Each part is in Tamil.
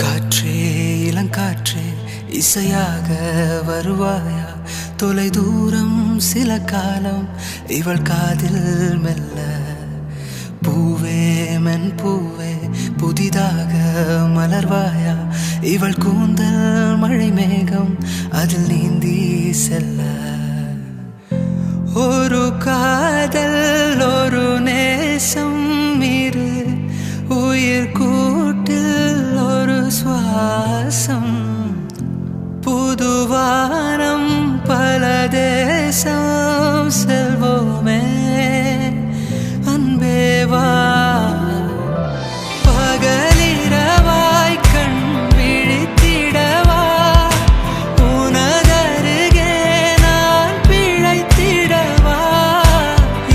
காற்றே இளங்காற்றே இசையாக வருவாயா? தொலை தூரம் சில காலம் இவள் காதில் மெல்ல. பூவே மென் பூவே புதிதாக மலர்வாயா? இவள் கூந்தல் மழை மேகம் அதில் நீந்தி செல்ல. ஒரு காதல் ஒரு நேசம் இரு உயிர் கூட்டில் ஒரு சுவாசம். புதுவானம் பல தேசம் செல்வோமே அன்பேவா. பகலிரவாய் கண் விழித்திடவா? உனதருகே நான் பிழைத்திடவா?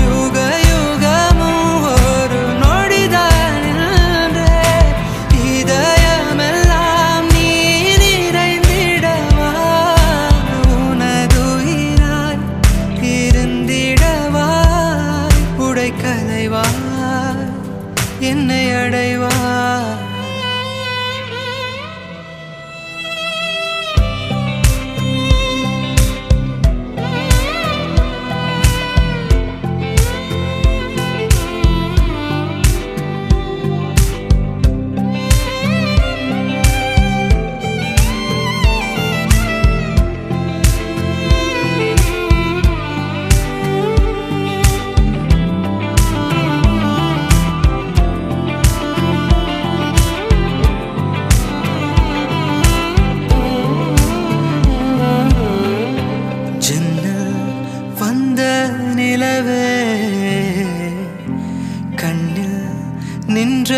யுக யுகமும் ஒரு நொடிதான் நின்றே இதயமெல்லாம் நீ நிறைந்திடவா? உனதுயிராய் இருந்திடவா? உடைக்கலைவா என்னை அடைவா? நிலவே கண்ணில் நின்ற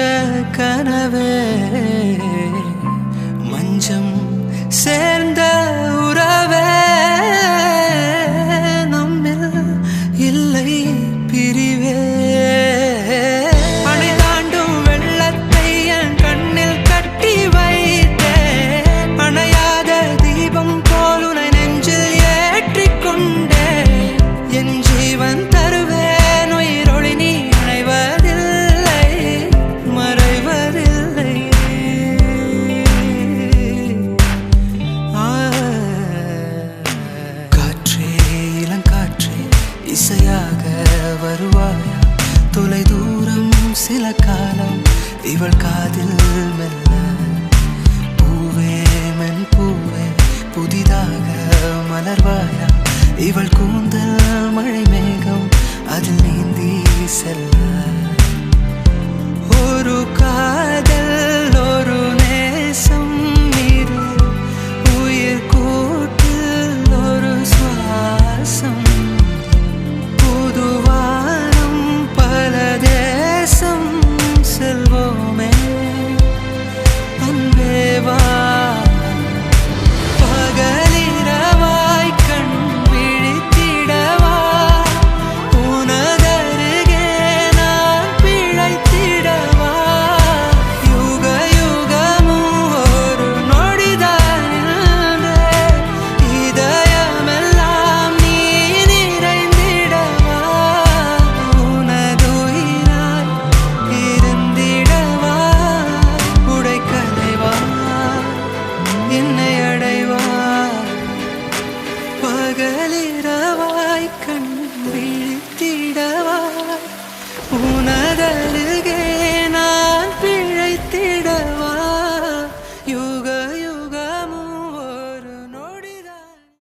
கனவே மஞ்சம் சேர்ந்த உறவே நம்மில் இல்லை பிரிவே. படை தாண்டும் வெள்ளத்தை என் கண்ணில் கட்டி வைத்தேன். அணையாத தீபம் போல் உனை நெஞ்சில் ஏற்றிக்கொண்டே என் ஜீவன் தருவேன். உயிரொளி நீ அணைவதில்லை மறைவதில்லை. காற்றே இளங்காற்றே இசையாக வருவாயா? தொலை தூரம் சில காலம் இவள் காதில் மெல்ல. பூவே மென் பூவே புதிதாக மலர்வாயா? இவள் கூந்தல் மழை